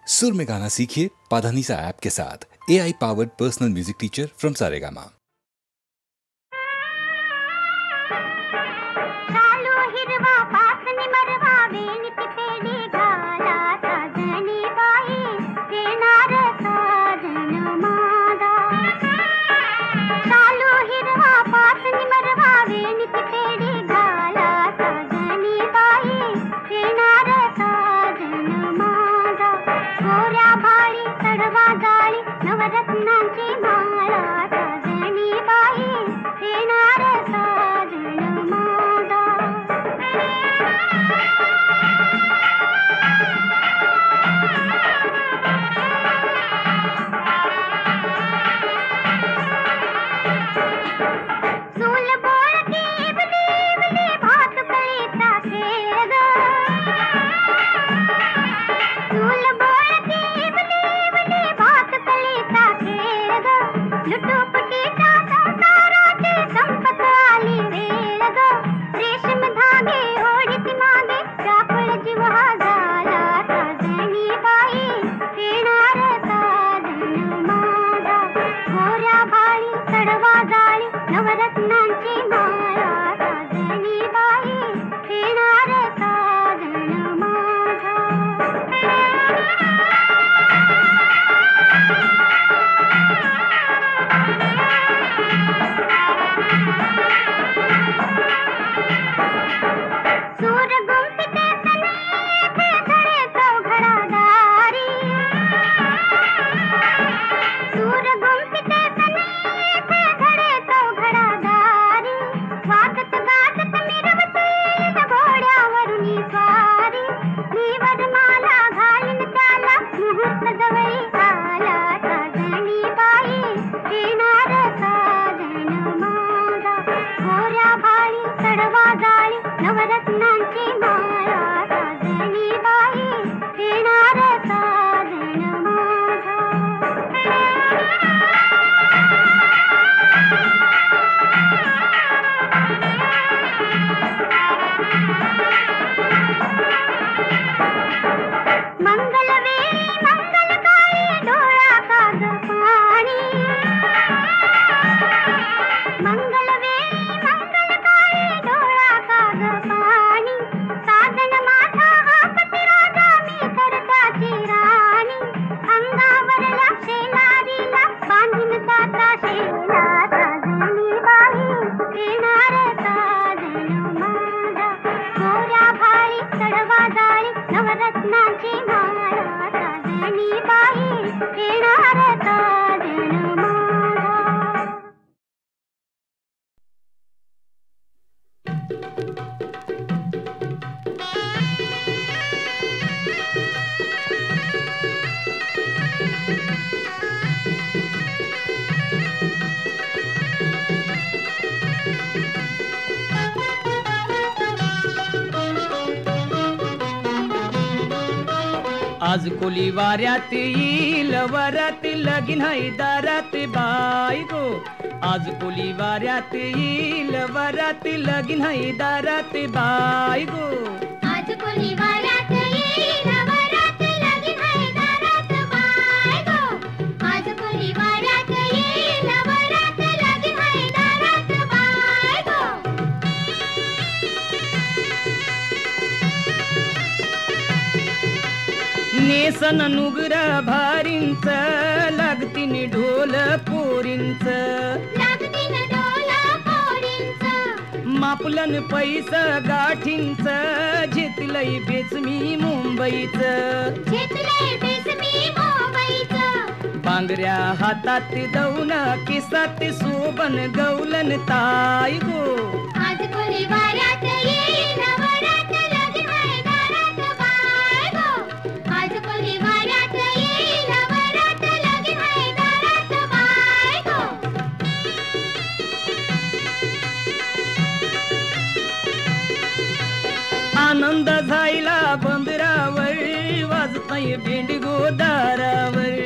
सुर में गाना सीखिए पाधानीसा ऐप के साथ। AI powered personal music teacher from Saregama. आज कोली वाऱ्यात येईल वरात लगीन है दारात बाई गो। आज कोली वाऱ्यात येईल वरात लगीन है दारात बाई गो। आज कोली वाऱ्यात येईल वरात लगीन है दारात बाई गो। आज कोली वाऱ्यात येईल वरात लगीन है दारात बाई गो। नेसन नुगरा भारींच लागतीन ढोल पोरींच लागतीन ढोल पोरींच मापलन पैसा गाठींच घेतलंय बेचमी मुंबईच घेतलंय बेसमी मुंबईच बांगड्या हातात दौन केसात सोबन गौलन ताई गो। आज कोली वाऱ्यात येईल वरात लगीन है दारात बाई गो। आज कोली वाऱ्यात येईल वरात लगीन है दारात बाई गो। आनंद झायला बंदरावर वाजतय भेंडगो दारावर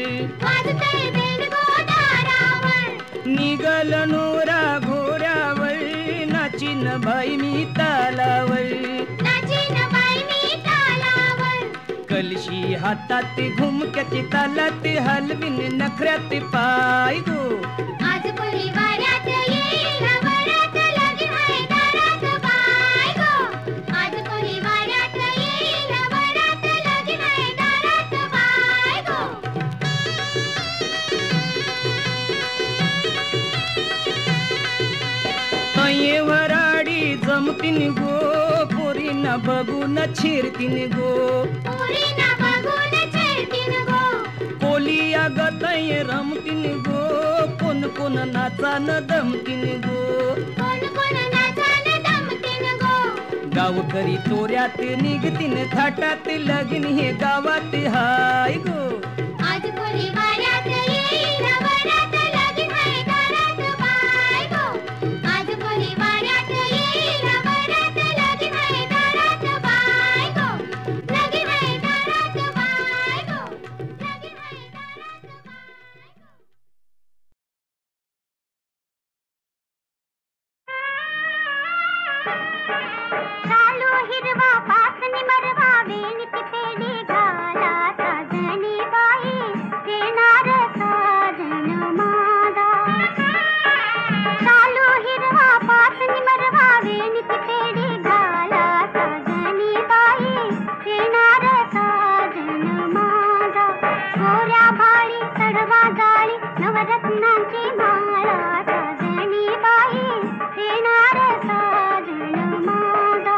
वाजतय बेंडगो दारावर निगल नोरा घोऱ्यावर नाचिन बाई मी तालावर नाचीन बाई मी तालावर कलशी हातात घुमक्याची तालात हलवीन नखऱ्यात पाय गो. आज कोणी वाऱ्यात येईल वरात लगीन हाय दारात बाय गो. आज कोणी वाऱ्यात येईल वरात लगीन हाय दारात बाय गो. तये वराडी जमतीन गो पोरीना बघून छिरतीन गो. पोरीना बघून छेडतीन गो. कोली अगं तये रमतीन गो कोण कोण नाचान दमतीन गो. कोण कोण नाचान दमतीन गो. गावकरी चोऱ्यात निघतीन थाटात लगीन हे गावात हाय गो. आज कोणी वाऱ्यात येईल वरात लगीन हाय दारात बाय गो. आज कोणी वाऱ्यात येईल वरात लगीन हाय दारात बाय गो. लगीन हाय दारात बाय गो. लगीन हाय दारात बाय गो. चालू हिरवा पास निमरवा वेणीची पेढी घाला साजणी बाई येणार साजन माझा. चालू हिरवा पास निमरवा वेणीची पेढी घाला साजणी बाई येणार साजन माझा. गोऱ्या भाळी चढवा जाळी नवरत्नांची माळा साजणी बाई येणार साजन माझा.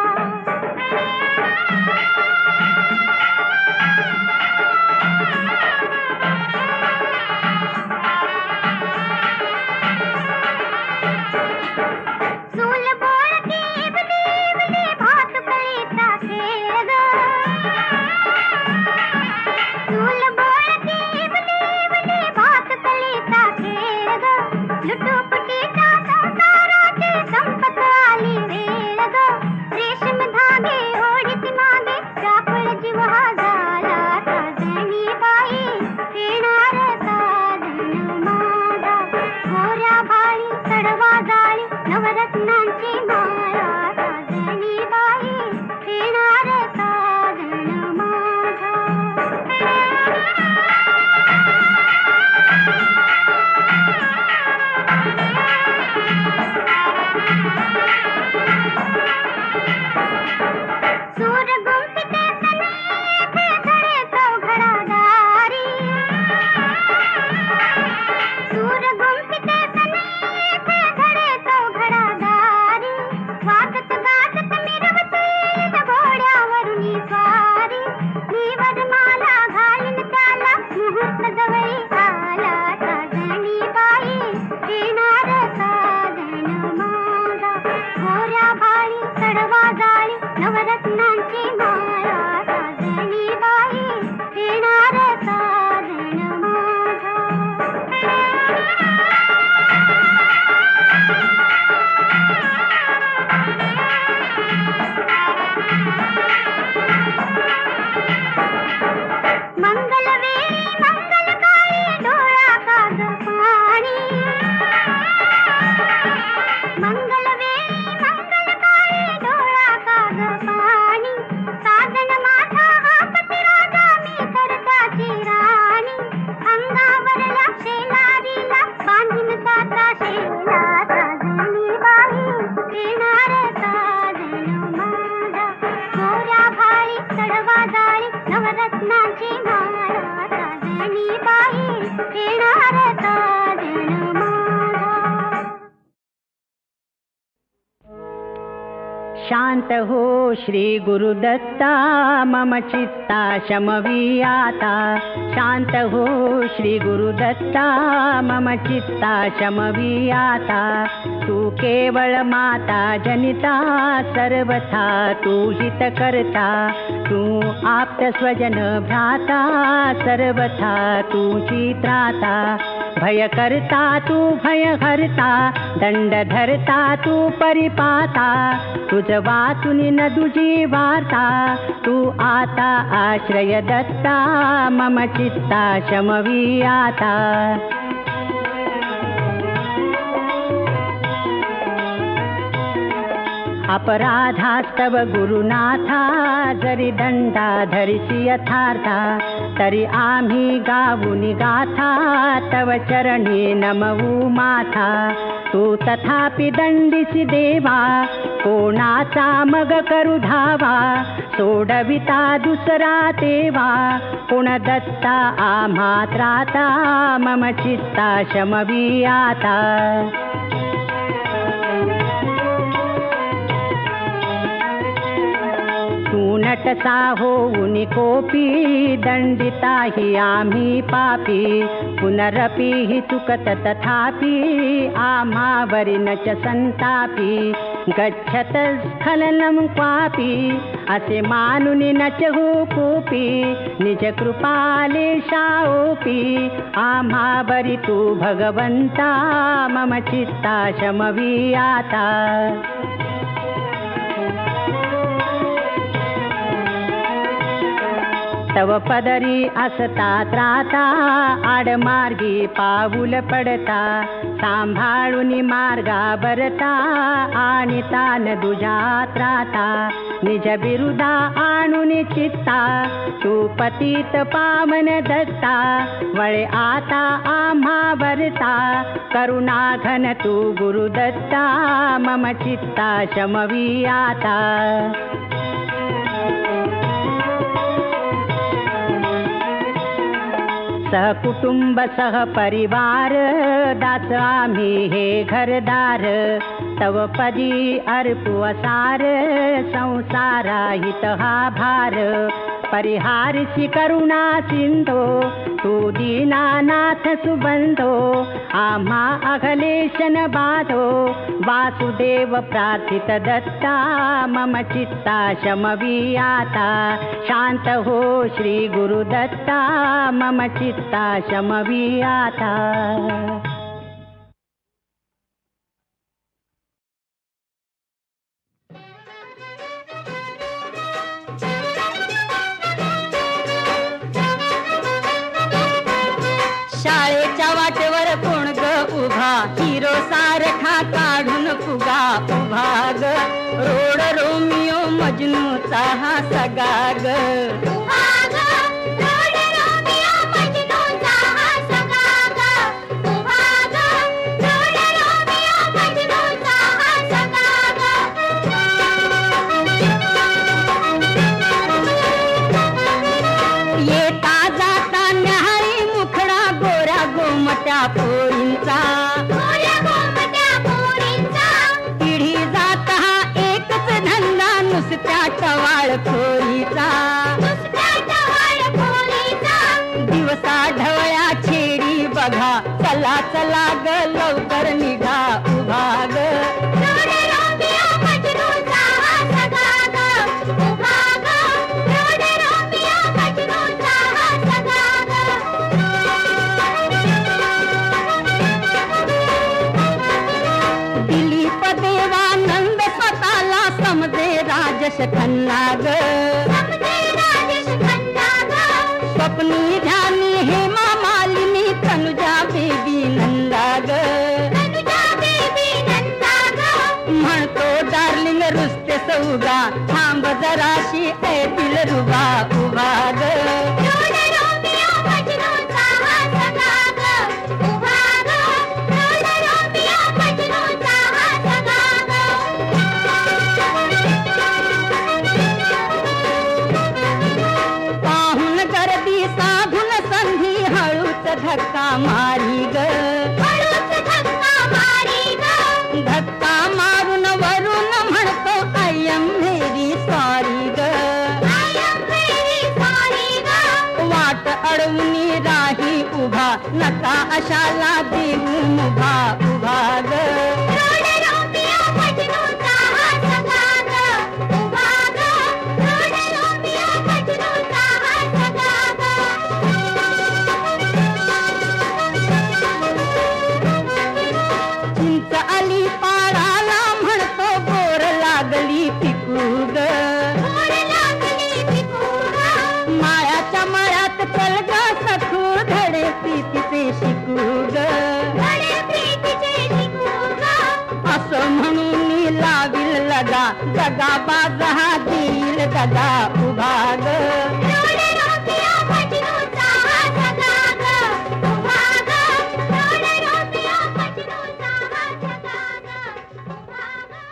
चूल बोळकी इवली इवली भातुकळीचा खेळ ग. चूल बोळकी इवली इवली भातुकळीचा खेळ ग. लुटुपुटीच्या संसाराची संपत आली वेळ ग. रेशीम धागे ओढीत मागे चापळ जीव हा झाला साजणी बाई येणार साजन माझा. गोऱ्या भाळी चढवा जाळी नवरत्नांची माळा साजणी बाई येणार साजन माझा. सूर गुंफते सनेचे धडे चौघडादारी. सूर गुंफते सनेचे धडे चौघडादारी. वाजत गाजत मिरवते घोड्यावरुनी स्वारी. मी वरमाला घालीन त्याला मुहूर्त जवळी आला साजणी बाई येणार साजन माझा. गोऱ्या भाळी चढवा जाळी नवरत्नांची माळा साजणी बाई येणार साजन माझा. मंगलवेळी मंगलकाळी डोळा काग पाणी. मंगलवेळी मंगलकाळी डोळा काग पाणी. साजन माझा हा पतिराजा मी सरताची राणी. अंगावरला शेलारीला बांधून जाता शेला साजणी बाई येणार साजन माझा. गोऱ्या भाळी चढवा जाळी नवरत्नाची माळा साजणी बाई येणार साजन माझा. शांत हो श्री गुरुदत्ता मम चित्ता शमवी आता. शांत हो श्री गुरुदत्ता मम चित्ता शमवी आता. तू केवळ माता जनिता सर्वथा तू हित करता. तू आप्त स्वजन भ्राता सर्वथा तुझी त्राता. भय करता तू भय हरता दंड धरता तू परिपाता. तुझ वाचुनी न दुजी वार्ता तू आता आश्रय दत्ता मम चित्ता शमवी आता. अपराधास्तव गुरुनाथा जरी दंडा धरिसी यथार्था तरी आम्ही गाऊनी गाथा तव चरणी नमवू माथा तू तथापि दंडिसी देवा कोणाचा मग करू धावा सोडविता दुसरा तेवा कोण दत्ता आम्हा त्राता मम चित्ता शमवी आता नटसा होऊनी कोपी दंडिता हि आम्ही पापी पुनरपि हि चुकत तथापि आम्हावरी न च संतापी गच्छत स्खलनं क्वापि असे मानुनी न च हो कोपी निज कृपालेशाओपी आम्हावरी तू भगवंता मम चित्ता शमवी आता तव पदरी असता त्राता आडमार्गी पाऊल पडता सांभाळूनी मार्गा बरता आणि तान दुजा त्राता निज बिरुदा आणूनी चित्ता तू पतित पावन दत्ता वळे आता आम्हा बरता करुणा घन तू गुरुदत्ता मम चित्ता शमवी आता सहकुटुंब सहपरिवार दास आम्ही हे घरदार तव पदी अर्पू असार संसारा हित हा भार परिहारसी करुणा सिंधो तू दीनानाथ सुबंधो आम्हा अघलेशन बाधो वासुदेव प्रार्थित दत्ता मम चित्ता शमवी आता शांत हो श्री गुरुदत्ता मम चित्ता शमवी आता शाळेच्या वाटेवर कोण ग उभा हिरो सारखा काढून फुगा उभा ग रोड रोमियो मजनूचा हा सगा ग पोरींचा पिढी जात हा एकच धंदा नुसत्या टवाळ खोरीचा दिवसा ढवळ्या छेडी बघा चला चला ग लवकर निघा उभा ग खन्ना ग स्वप्नी ध्यानी हेमा मालिनी तनुजा बेबी नंदा ग म्हणतो डार्लिंग रुसते सौगा थांब जराशी ऐतील रुबा उभा ग धक्का मारी ग धक्का मारून वरून म्हणतो आय एम व्हेरी सॉरी ग वाट अडवूनी राही उभा नका अशाला देऊ मुभा उभा ग माळ्याच्या मळ्यात चल ग सखू धडे प्रीतीचे शिकू ग सदा उभा ग रोड रोपिया मजनूचा हा सगा ग उभा ग रोड रोपिया मजनूचा हा सगा ग उभा ग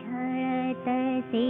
छळतसे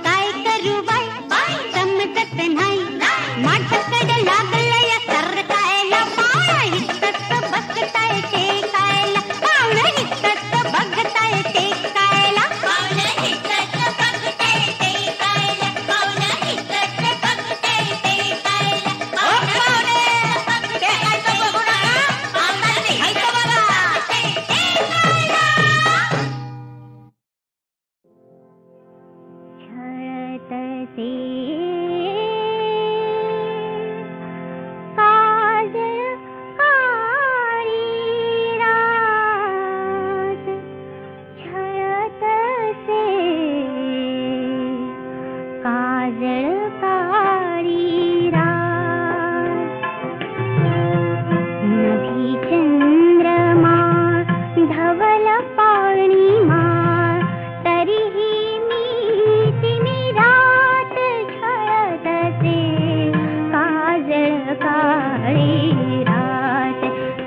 काय करू बाई समजत नाही माझ्याकडे लागलंय सरकायला पाय हितत बघताय टेकायला पाहुणे हितत बघताय टेकायला पाहुणे हितत बघताय टेकायला पाहुणे हितत बघताय टेकायला पाहुणे टेकायचं बघू नका आम्हाला निघायचं बघा टेकायला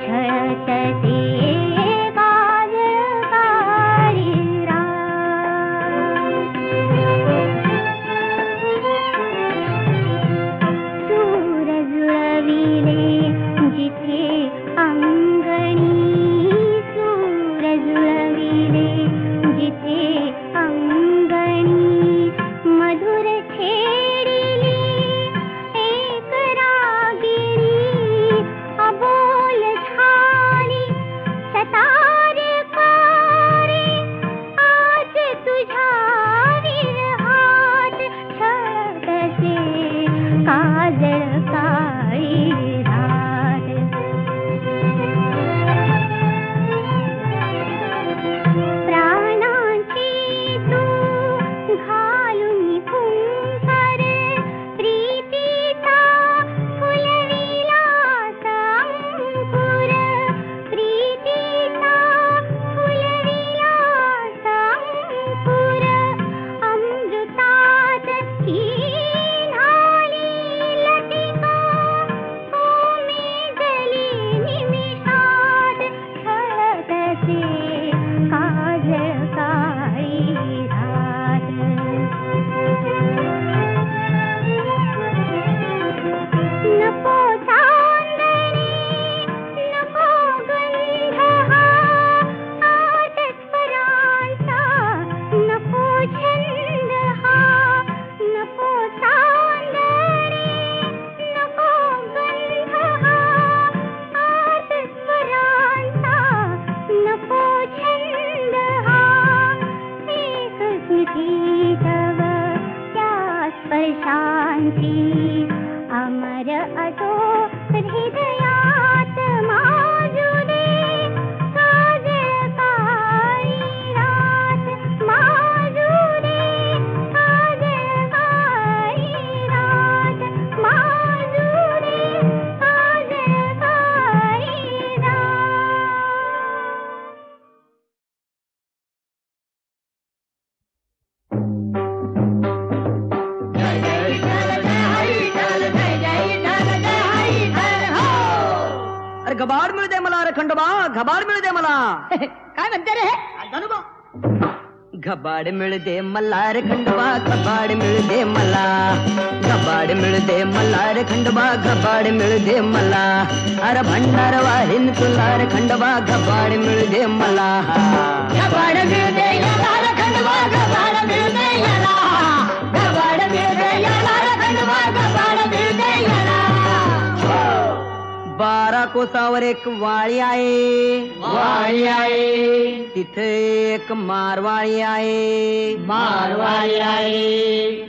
छळतसे घबाड मिळू दे मला रे खंडोबा घबाड मिळू दे मला काय म्हणते रे घबाड मिळू दे मला रे खंडोबा घबाड मिळू दे मला घबाड मिळू दे मला रे खंडोबा घबाड मिळू दे मला अरे भंडार वाहिन तुला रे खंडोबा घबाड मिळू दे मला घबाड मिळू दे याला रे खंडोबा घबाड मिळू दे याला घबाड मिळू दे याला रे खंडोबा घबाड मिळू दे याला 12 कोसावर एक वाळी आहे तिथे एक मारवाळी आहे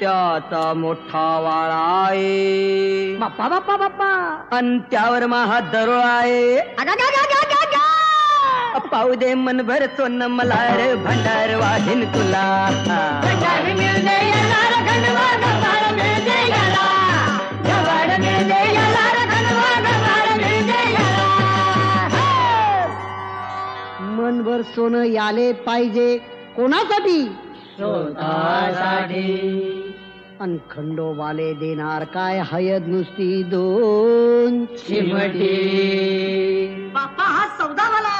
त्याचा मोठा वाळा आहे बाप्पा आणि त्यावर महा दरोळ आहे पाहू दे मनभर सोन मला रे भंडार वाहिन तुला घबाड मिळू दे याला रे खंडोबा घबाड मिळू दे याला घबाड मिळू दे याला रे खंडोबा घबाड मिळू दे याला मनभर सोनं याले पाहिजे कोणासाठी स्वतःसाठी अन खंडोबाले देणार काय हयद नुसती 2 चिमटी बाप्पा हा सौदा मला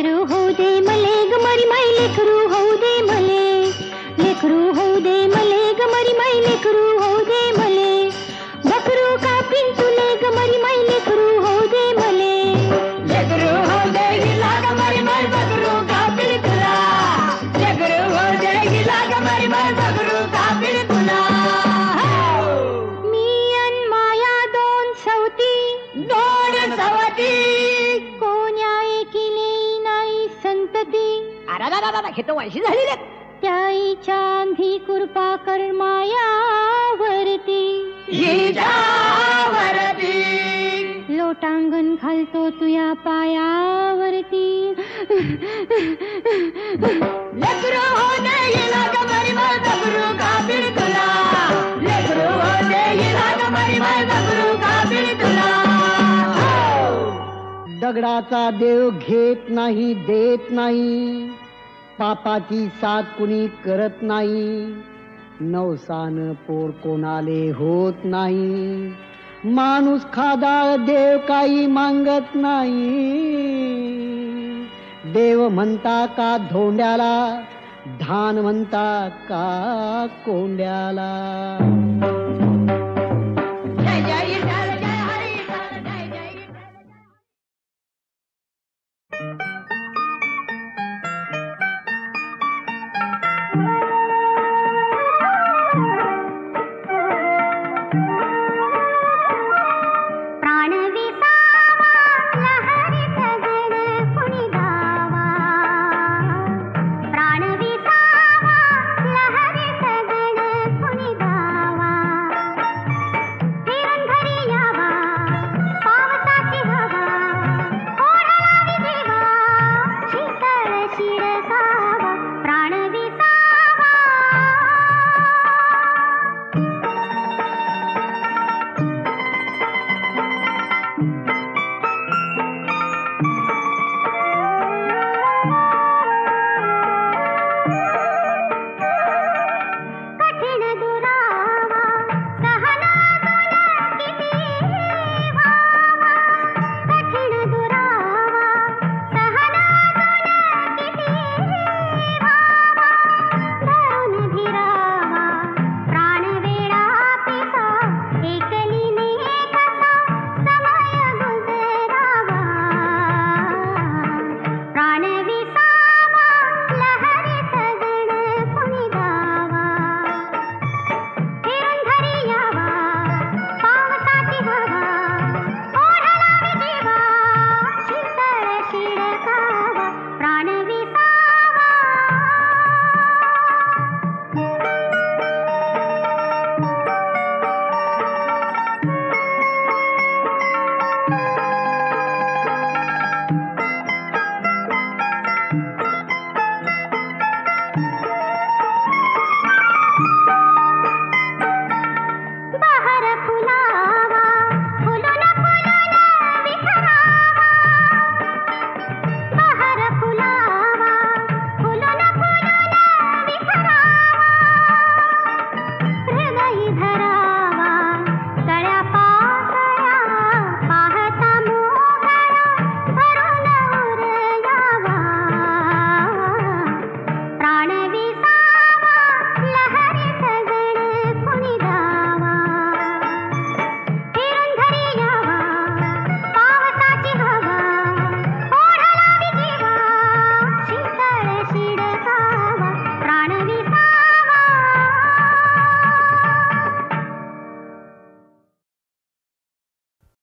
लेकरू होऊ दे मले ग मरी माई लेकरू होऊ दे मले लेकरू होऊ दे मले ग मरी माई लेकरू होऊ दे मले बकरू कापीन तुले ग मरी माई लेकरू होऊ दे मले लेकरू होऊ दे गिला ग मरी माई बकरू कापीन तुला लेकरू होऊ दे गिला ग मरी माई बकरू कापीन तुला मी अन माया दोन सवती कोण्या एकीले नाही संतती हे तर वायशी झाली रे. त्याईच्या अंधी कृपा कर मायावरती लोटांगण घालतो तुया पायावरती लेकरू होऊ दे गिला ग मरी माई बकरू कापीन तुला लेकरू होऊ दे गिला ग मरी माई बकरू कापीन तुला दगडाचा देव घेत नाही देत नाही पापाची साथ कुणी करत नाही नवसान पोर कोणाले होत नाही माणूस खादाळ देव काही मागत नाही देव म्हणता का धोंड्याला धान म्हणता का कोंड्याला. जय जय विठ्ठल जय हरी जय जय विठ्ठल.